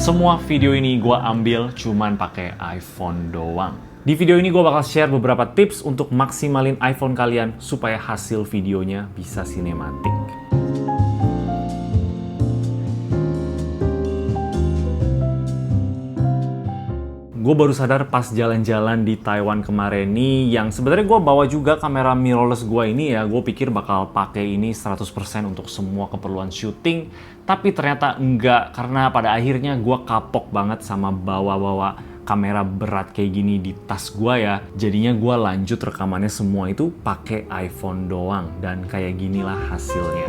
Semua video ini gue ambil cuman pakai iPhone doang. Di video ini gue bakal share beberapa tips untuk maksimalin iPhone kalian supaya hasil videonya bisa sinematik. Gue baru sadar pas jalan-jalan di Taiwan kemarin nih, yang sebenarnya gue bawa juga kamera mirrorless gue ini ya. Gue pikir bakal pakai ini 100% untuk semua keperluan syuting, tapi ternyata enggak, karena pada akhirnya gue kapok banget sama bawa-bawa kamera berat kayak gini di tas gue ya. Jadinya gue lanjut rekamannya semua itu pakai iPhone doang, dan kayak ginilah hasilnya.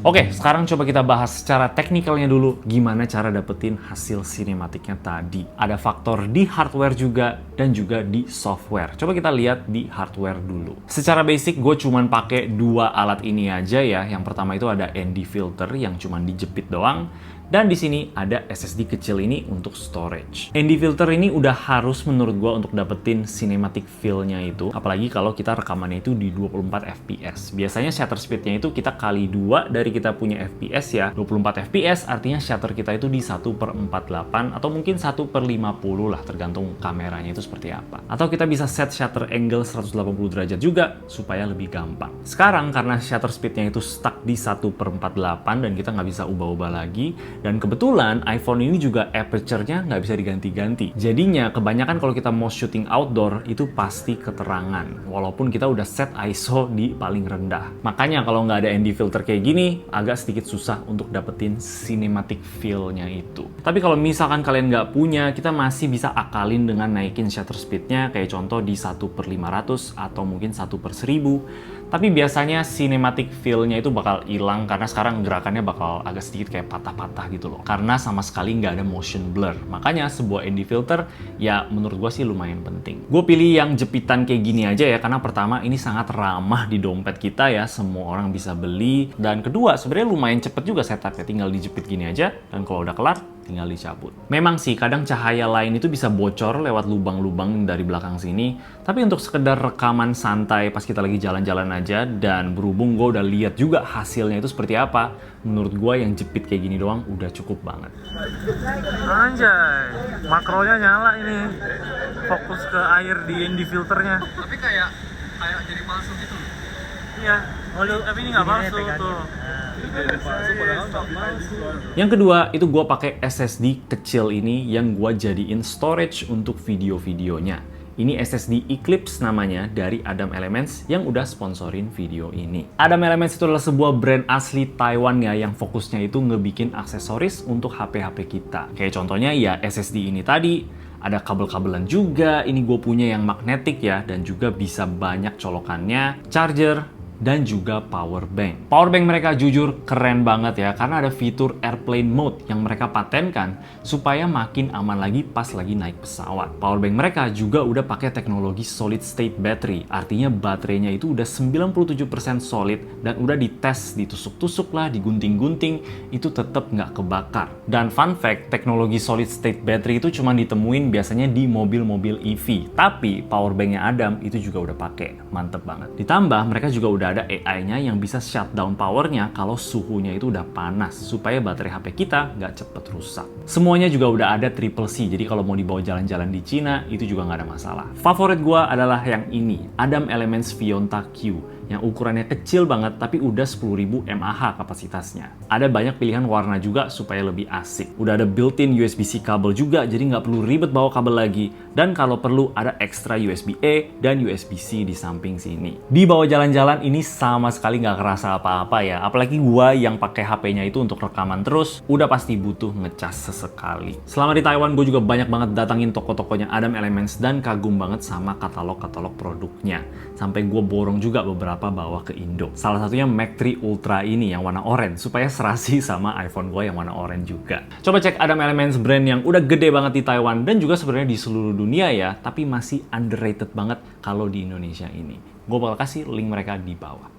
Oke, sekarang coba kita bahas secara teknikalnya dulu gimana cara dapetin hasil sinematiknya tadi. Ada faktor di hardware juga dan juga di software. Coba kita lihat di hardware dulu. Secara basic gue cuman pakai dua alat ini aja ya. Yang pertama itu ada ND filter yang cuman dijepit doang. Dan di sini ada SSD kecil ini untuk storage. ND filter ini udah harus menurut gua untuk dapetin cinematic feel-nya itu. Apalagi kalau kita rekamannya itu di 24 fps. Biasanya shutter speed-nya itu kita kali 2 dari kita punya fps ya. 24 fps artinya shutter kita itu di 1/48 atau mungkin 1/50 lah, tergantung kameranya itu seperti apa. Atau kita bisa set shutter angle 180 derajat juga supaya lebih gampang. Sekarang karena shutter speed-nya itu stuck di 1/48 dan kita nggak bisa ubah-ubah lagi. Dan kebetulan iPhone ini juga aperture-nya nggak bisa diganti-ganti. Jadinya kebanyakan kalau kita mau shooting outdoor itu pasti keterangan. Walaupun kita udah set ISO di paling rendah. Makanya kalau nggak ada ND filter kayak gini, agak sedikit susah untuk dapetin cinematic feel-nya itu. Tapi kalau misalkan kalian nggak punya, kita masih bisa akalin dengan naikin shutter speed-nya. Kayak contoh di 1/500 atau mungkin 1/1000. Tapi biasanya cinematic feel-nya itu bakal hilang karena sekarang gerakannya bakal agak sedikit kayak patah-patah gitu loh. Karena sama sekali nggak ada motion blur. Makanya sebuah ND filter ya menurut gue sih lumayan penting. Gue pilih yang jepitan kayak gini aja ya, karena pertama ini sangat ramah di dompet kita ya. Semua orang bisa beli. Dan kedua sebenarnya lumayan cepet juga setupnya. Tinggal dijepit gini aja dan kalau udah kelar tinggal dicabut. Memang sih kadang cahaya lain itu bisa bocor lewat lubang-lubang dari belakang sini, tapi untuk sekedar rekaman santai pas kita lagi jalan-jalan aja, dan berhubung gue udah lihat juga hasilnya itu seperti apa, menurut gue yang jepit kayak gini doang udah cukup banget. Anjay, makronya nyala ini. Fokus ke air di ND filternya. Tapi kayak jadi palsu gitu. Iya, tapi ini nggak palsu tuh. Yang kedua itu gue pakai SSD kecil ini yang gue jadiin storage untuk video-videonya. Ini SSD Eclipse namanya dari Adam Elements yang udah sponsorin video ini. Adam Elements itu adalah sebuah brand asli Taiwan ya, yang fokusnya itu ngebikin aksesoris untuk HP-HP kita. Kayak contohnya ya SSD ini tadi, ada kabel-kabelan juga, ini gue punya yang magnetik ya, dan juga bisa banyak colokannya, charger, dan juga power bank. Power bank mereka jujur keren banget ya, karena ada fitur airplane mode yang mereka patenkan supaya makin aman lagi pas lagi naik pesawat. Power bank mereka juga udah pakai teknologi solid state battery, artinya baterainya itu udah 97% solid dan udah dites, ditusuk-tusuk lah, digunting-gunting, itu tetap nggak kebakar. Dan fun fact, teknologi solid state battery itu cuma ditemuin biasanya di mobil-mobil EV, tapi power banknya Adam itu juga udah pakai. Mantep banget. Ditambah mereka juga udah ada AI-nya yang bisa shutdown powernya kalau suhunya itu udah panas, supaya baterai HP kita nggak cepet rusak. Semuanya juga udah ada triple C, jadi kalau mau dibawa jalan-jalan di Cina itu juga nggak ada masalah. Favorit gua adalah yang ini, Adam Elements Vionta Q, yang ukurannya kecil banget tapi udah 10.000 mAh kapasitasnya. Ada banyak pilihan warna juga supaya lebih asik. Udah ada built-in USB-C kabel juga, jadi nggak perlu ribet bawa kabel lagi. Dan kalau perlu ada ekstra USB-A dan USB-C di samping sini. Di bawah jalan-jalan ini sama sekali nggak kerasa apa-apa ya. Apalagi gua yang pakai HP-nya itu untuk rekaman terus, udah pasti butuh ngecas sesekali. Selama di Taiwan, gue juga banyak banget datangin toko-tokonya Adam Elements dan kagum banget sama katalog-katalog produknya. Sampai gue borong juga beberapa bawa ke Indo. Salah satunya Mac 3 Ultra ini yang warna orange, supaya serasi sama iPhone gue yang warna orange juga. Coba cek Adam Elements, brand yang udah gede banget di Taiwan dan juga sebenarnya di seluruh dunia ya, tapi masih underrated banget kalau di Indonesia ini. Gue bakal kasih link mereka di bawah.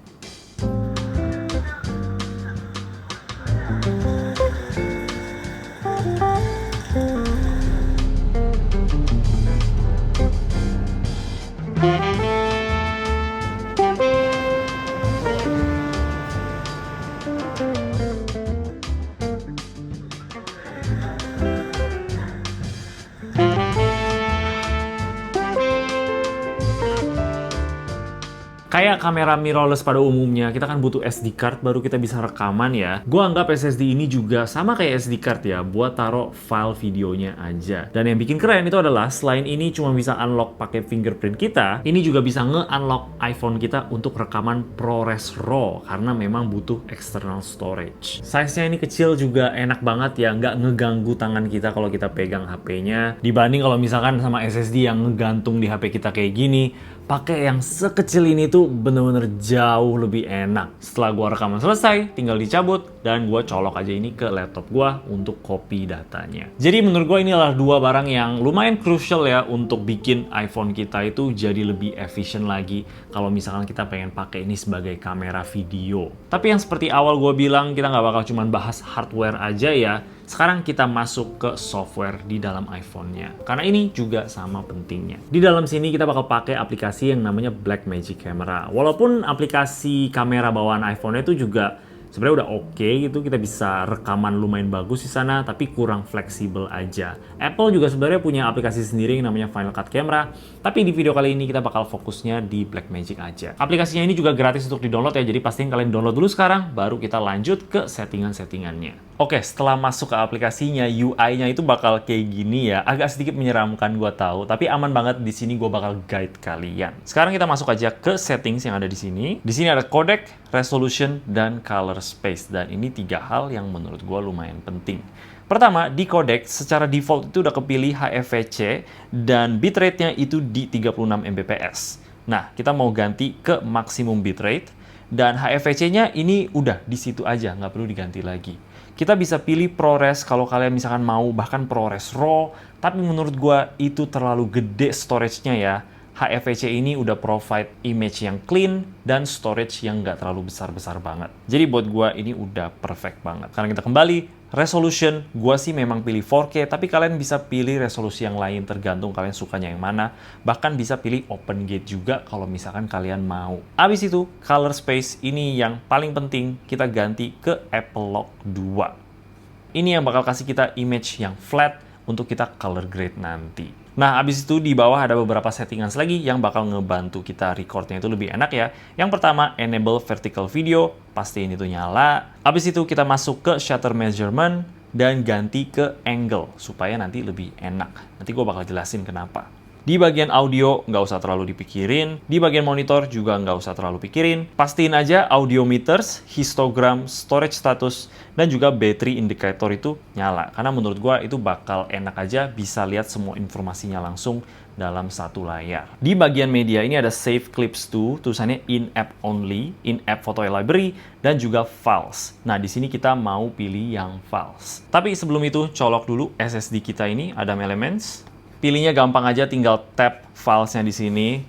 Kayak kamera mirrorless pada umumnya, kita kan butuh SD card baru kita bisa rekaman ya. Gua anggap SSD ini juga sama kayak SD card ya, buat taruh file videonya aja. Dan yang bikin keren itu adalah selain ini cuma bisa unlock pakai fingerprint kita, ini juga bisa nge-unlock iPhone kita untuk rekaman ProRes RAW karena memang butuh external storage. Size-nya ini kecil juga enak banget ya, nggak ngeganggu tangan kita kalau kita pegang HP-nya. Dibanding kalau misalkan sama SSD yang ngegantung di HP kita kayak gini, pakai yang sekecil ini tuh bener-bener jauh lebih enak. Setelah gua rekaman selesai, tinggal dicabut dan gua colok aja ini ke laptop gua untuk copy datanya. Jadi menurut gua ini adalah dua barang yang lumayan crucial ya untuk bikin iPhone kita itu jadi lebih efisien lagi kalau misalkan kita pengen pakai ini sebagai kamera video. Tapi yang seperti awal gua bilang, kita nggak bakal cuman bahas hardware aja ya. Sekarang kita masuk ke software di dalam iPhone-nya. Karena ini juga sama pentingnya. Di dalam sini kita bakal pakai aplikasi yang namanya Blackmagic Camera. Walaupun aplikasi kamera bawaan iPhone-nya itu juga sebenarnya udah oke gitu, kita bisa rekaman lumayan bagus di sana, tapi kurang fleksibel aja. Apple juga sebenarnya punya aplikasi sendiri yang namanya Final Cut Camera, tapi di video kali ini kita bakal fokusnya di Blackmagic aja. Aplikasinya ini juga gratis untuk di-download ya, jadi pastiin kalian download dulu sekarang, baru kita lanjut ke settingan-settingannya. Oke, setelah masuk ke aplikasinya, UI-nya itu bakal kayak gini ya, agak sedikit menyeramkan gua tahu, tapi aman banget di sini gua bakal guide kalian. Sekarang kita masuk aja ke settings yang ada di sini. Di sini ada codec, resolution, dan color space, dan ini 3 hal yang menurut gue lumayan penting. Pertama, di codec secara default itu udah kepilih HEVC dan bitrate-nya itu di 36 Mbps. Nah, kita mau ganti ke maksimum bitrate dan HEVC-nya ini udah di situ aja, nggak perlu diganti lagi. Kita bisa pilih ProRes kalau kalian misalkan mau, bahkan ProRes RAW, tapi menurut gue itu terlalu gede storage-nya ya. HEVC ini udah provide image yang clean dan storage yang nggak terlalu besar-besar banget. Jadi buat gua ini udah perfect banget. Karena kita kembali, resolution, gua sih memang pilih 4K, tapi kalian bisa pilih resolusi yang lain tergantung kalian sukanya yang mana. Bahkan bisa pilih open gate juga kalau misalkan kalian mau. Abis itu, color space ini yang paling penting, kita ganti ke Apple Lock 2. Ini yang bakal kasih kita image yang flat untuk kita color grade nanti. Nah, abis itu di bawah ada beberapa settingan lagi yang bakal ngebantu kita recordnya itu lebih enak ya. Yang pertama, enable vertical video, pastiin itu nyala. Abis itu kita masuk ke shutter measurement dan ganti ke angle supaya nanti lebih enak. Nanti gue bakal jelasin kenapa. Di bagian audio nggak usah terlalu dipikirin, di bagian monitor juga nggak usah terlalu pikirin. Pastiin aja audio meters, histogram, storage status, dan juga battery indicator itu nyala. Karena menurut gua itu bakal enak aja bisa lihat semua informasinya langsung dalam satu layar. Di bagian media ini ada Save Clips to, tulisannya in-app only, in-app photo library, dan juga files. Nah, di sini kita mau pilih yang files. Tapi sebelum itu, colok dulu SSD kita ini, Adam Elements. Pilihnya gampang aja, tinggal tap filesnya di sini,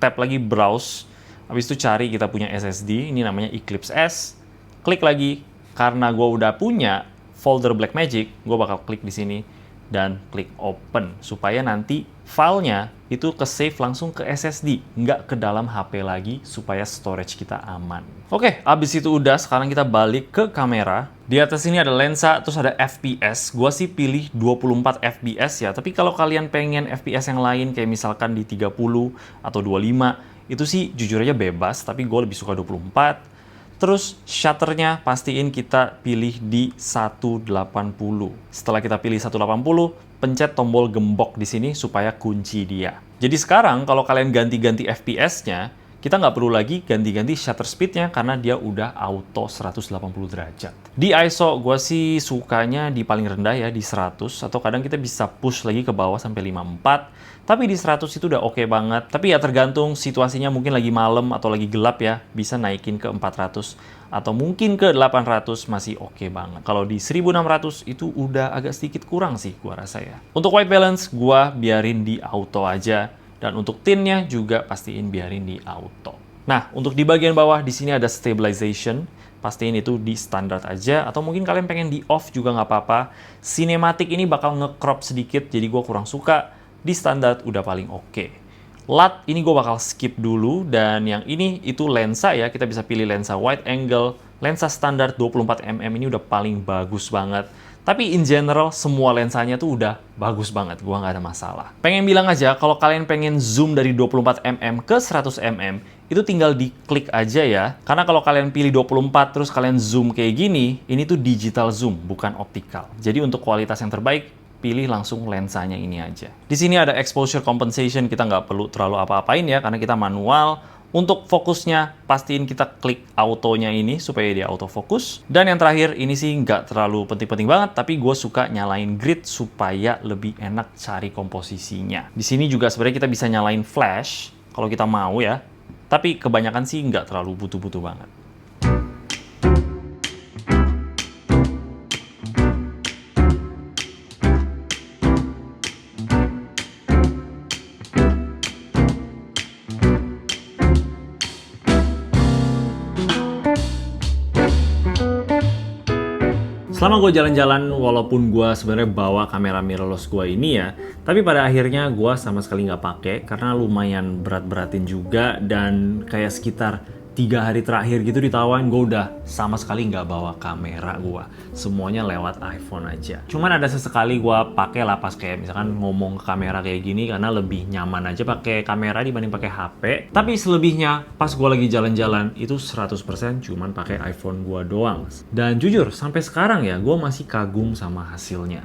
tap lagi browse, habis itu cari kita punya SSD, ini namanya Eclipse S, klik lagi, karena gue udah punya folder Blackmagic, gue bakal klik di sini dan klik open, supaya nanti filenya itu ke save langsung ke SSD, nggak ke dalam HP lagi, supaya storage kita aman. Oke, abis itu udah, sekarang kita balik ke kamera. Di atas ini ada lensa, terus ada FPS. Gua sih pilih 24 FPS ya, tapi kalau kalian pengen FPS yang lain, kayak misalkan di 30 atau 25, itu sih jujur aja bebas, tapi gue lebih suka 24. Terus shutternya pastiin kita pilih di 180. Setelah kita pilih 180, pencet tombol gembok di sini supaya kunci dia. Jadi sekarang kalau kalian ganti-ganti FPS-nya, kita nggak perlu lagi ganti-ganti shutter speed-nya karena dia udah auto 180 derajat. Di ISO, gue sih sukanya di paling rendah ya, di 100, atau kadang kita bisa push lagi ke bawah sampai 54. Tapi di 100 itu udah oke banget. Tapi ya tergantung situasinya, mungkin lagi malam atau lagi gelap ya, bisa naikin ke 400 atau mungkin ke 800 masih oke banget. Kalau di 1600 itu udah agak sedikit kurang sih gua rasa ya. Untuk white balance gua biarin di auto aja, dan untuk tint-nya juga pastiin biarin di auto. Nah, untuk di bagian bawah di sini ada stabilization. Pastiin itu di standar aja, atau mungkin kalian pengen di off juga nggak apa-apa. Cinematic ini bakal nge-crop sedikit, jadi gua kurang suka. Di standar udah paling oke. LUT ini gue bakal skip dulu, dan yang ini itu lensa ya, kita bisa pilih lensa wide angle, lensa standar 24mm ini udah paling bagus banget. Tapi in general, semua lensanya tuh udah bagus banget, gua nggak ada masalah. Pengen bilang aja, kalau kalian pengen zoom dari 24mm ke 100mm, itu tinggal diklik aja ya. Karena kalau kalian pilih 24 terus kalian zoom kayak gini, ini tuh digital zoom, bukan optical. Jadi untuk kualitas yang terbaik, pilih langsung lensanya ini aja. Di sini ada exposure compensation, kita nggak perlu terlalu apa-apain ya, karena kita manual. Untuk fokusnya, pastiin kita klik autonya ini supaya dia autofokus. Dan yang terakhir, ini sih nggak terlalu penting-penting banget, tapi gue suka nyalain grid supaya lebih enak cari komposisinya. Di sini juga sebenarnya kita bisa nyalain flash, kalau kita mau ya. Tapi kebanyakan sih nggak terlalu butuh-butuh banget. Selama gue jalan-jalan, walaupun gue sebenarnya bawa kamera mirrorless gue ini ya, tapi pada akhirnya gue sama sekali nggak pakai karena lumayan berat-beratin juga, dan kayak sekitar 3 hari terakhir gitu ditawain, gue udah sama sekali nggak bawa kamera gue. Semuanya lewat iPhone aja. Cuman ada sesekali gue pakai lah pas kayak misalkan ngomong ke kamera kayak gini, karena lebih nyaman aja pakai kamera dibanding pakai HP. Tapi selebihnya pas gue lagi jalan-jalan itu 100% cuman pakai iPhone gue doang. Dan jujur sampai sekarang ya gue masih kagum sama hasilnya.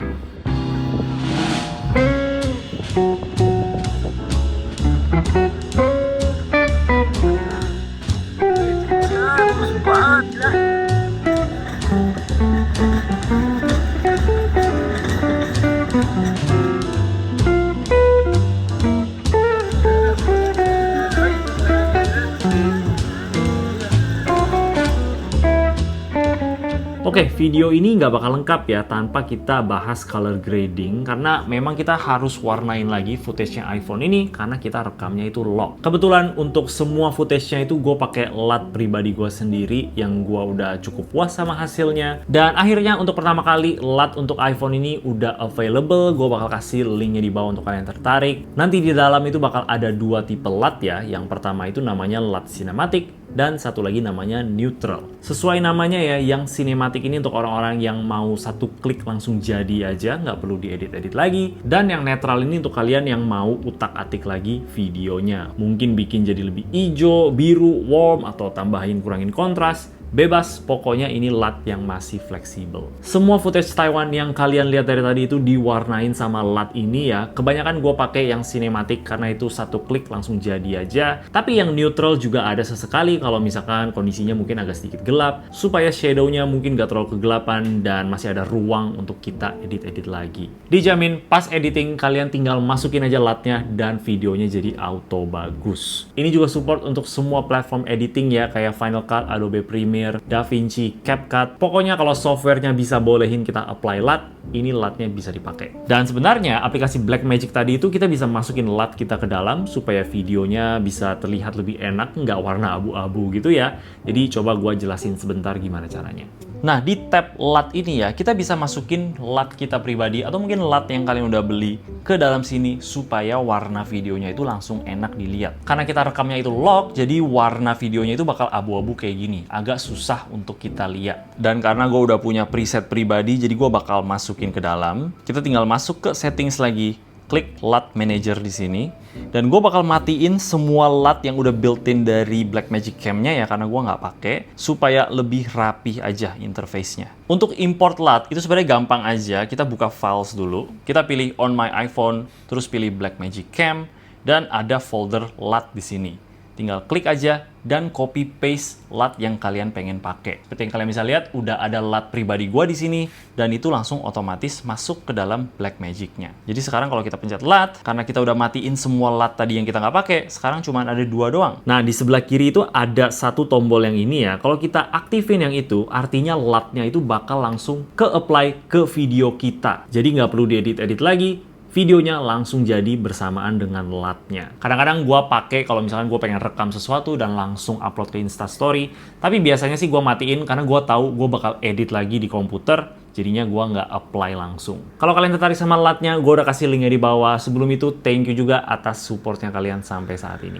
Oke, video ini nggak bakal lengkap ya tanpa kita bahas color grading, karena memang kita harus warnain lagi footage-nya iPhone ini karena kita rekamnya itu log. Kebetulan untuk semua footage-nya itu gue pakai LUT pribadi gue sendiri yang gue udah cukup puas sama hasilnya. Dan akhirnya untuk pertama kali LUT untuk iPhone ini udah available. Gue bakal kasih linknya di bawah untuk kalian tertarik. Nanti di dalam itu bakal ada 2 tipe LUT ya. Yang pertama itu namanya LUT Cinematic dan satu lagi namanya neutral. Sesuai namanya ya, yang cinematic ini untuk orang-orang yang mau satu klik langsung jadi aja, nggak perlu diedit-edit lagi. Dan yang netral ini untuk kalian yang mau utak-atik lagi videonya. Mungkin bikin jadi lebih hijau, biru, warm, atau tambahin kurangin kontras. Bebas, pokoknya ini LUT yang masih fleksibel. Semua footage Taiwan yang kalian lihat dari tadi itu diwarnain sama LUT ini ya. Kebanyakan gue pakai yang cinematic karena itu satu klik langsung jadi aja. Tapi yang neutral juga ada sesekali kalau misalkan kondisinya mungkin agak sedikit gelap, supaya shadow-nya mungkin gak terlalu kegelapan dan masih ada ruang untuk kita edit-edit lagi. Dijamin pas editing kalian tinggal masukin aja LUT-nya dan videonya jadi auto bagus. Ini juga support untuk semua platform editing ya, kayak Final Cut, Adobe Premiere, DaVinci, CapCut. Pokoknya kalau softwarenya bisa bolehin kita apply LUT, ini LUT-nya bisa dipakai. Dan sebenarnya aplikasi Blackmagic tadi itu kita bisa masukin LUT kita ke dalam supaya videonya bisa terlihat lebih enak, nggak warna abu-abu gitu ya. Jadi coba gua jelasin sebentar gimana caranya. Nah, di tab LUT ini ya, kita bisa masukin LUT kita pribadi atau mungkin LUT yang kalian udah beli ke dalam sini supaya warna videonya itu langsung enak dilihat. Karena kita rekamnya itu log, jadi warna videonya itu bakal abu-abu kayak gini. Agak susah untuk kita lihat. Dan karena gue udah punya preset pribadi, jadi gue bakal masukin ke dalam. Kita tinggal masuk ke settings lagi. Klik LUT Manager di sini, dan gue bakal matiin semua LUT yang udah built-in dari Blackmagic Cam-nya ya, karena gue nggak pakai, supaya lebih rapih aja interface-nya. Untuk import LUT itu sebenarnya gampang aja. Kita buka files dulu, kita pilih on my iPhone, terus pilih Blackmagic Cam, dan ada folder LUT di sini. Tinggal klik aja dan copy paste LUT yang kalian pengen pakai. Seperti yang kalian bisa lihat, udah ada LUT pribadi gua di sini dan itu langsung otomatis masuk ke dalam Blackmagic-nya. Jadi sekarang kalau kita pencet LUT, karena kita udah matiin semua LUT tadi yang kita nggak pakai, sekarang cuma ada 2 doang. Nah, di sebelah kiri itu ada satu tombol yang ini ya. Kalau kita aktifin yang itu, artinya LUT-nya itu bakal langsung ke-apply ke video kita. Jadi nggak perlu diedit-edit lagi. Videonya langsung jadi bersamaan dengan LUT-nya. Kadang-kadang gue pakai kalau misalkan gue pengen rekam sesuatu dan langsung upload ke Instastory. Tapi biasanya sih gue matiin karena gue tahu gue bakal edit lagi di komputer. Jadinya gue nggak apply langsung. Kalau kalian tertarik sama LUT-nya, gue udah kasih linknya di bawah. Sebelum itu, thank you juga atas supportnya kalian sampai saat ini.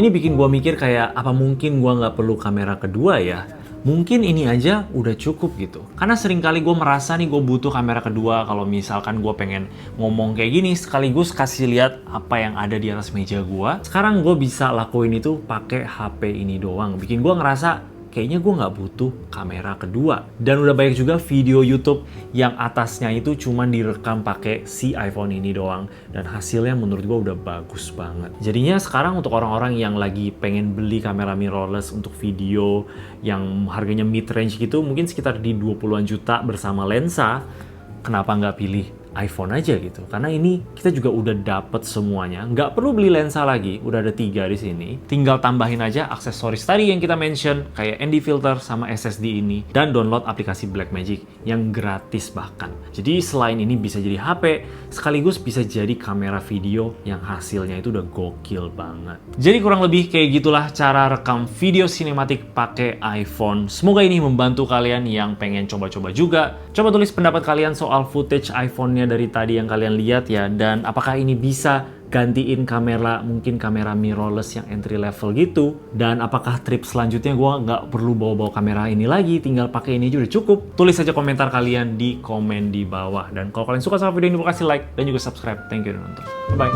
Ini bikin gue mikir kayak, apa mungkin gue nggak perlu kamera kedua ya? Mungkin ini aja udah cukup gitu. Karena sering kali gue merasa nih gue butuh kamera kedua kalau misalkan gue pengen ngomong kayak gini sekaligus kasih lihat apa yang ada di atas meja gue. Sekarang gue bisa lakuin itu pakai HP ini doang. Bikin gue ngerasa kayaknya gue nggak butuh kamera kedua. Dan udah banyak juga video YouTube yang atasnya itu cuman direkam pakai si iPhone ini doang. Dan hasilnya menurut gue udah bagus banget. Jadinya sekarang untuk orang-orang yang lagi pengen beli kamera mirrorless untuk video yang harganya mid-range gitu, mungkin sekitar di 20-an juta bersama lensa, kenapa nggak pilih iPhone aja gitu? Karena ini kita juga udah dapet semuanya, nggak perlu beli lensa lagi, udah ada 3 di sini. Tinggal tambahin aja aksesoris tadi yang kita mention, kayak ND filter sama SSD ini, dan download aplikasi Blackmagic yang gratis bahkan. Jadi selain ini bisa jadi HP, sekaligus bisa jadi kamera video yang hasilnya itu udah gokil banget. Jadi kurang lebih kayak gitulah cara rekam video sinematik pakai iPhone. Semoga ini membantu kalian yang pengen coba-coba juga. Coba tulis pendapat kalian soal footage iPhone-nya dari tadi yang kalian lihat ya, dan apakah ini bisa gantiin kamera, mungkin kamera mirrorless yang entry level gitu, dan apakah trip selanjutnya gue nggak perlu bawa-bawa kamera ini lagi, tinggal pakai ini aja udah cukup. Tulis aja komentar kalian di komen di bawah, dan kalau kalian suka sama video ini, kasih like dan juga subscribe. Thank you udah nonton, bye.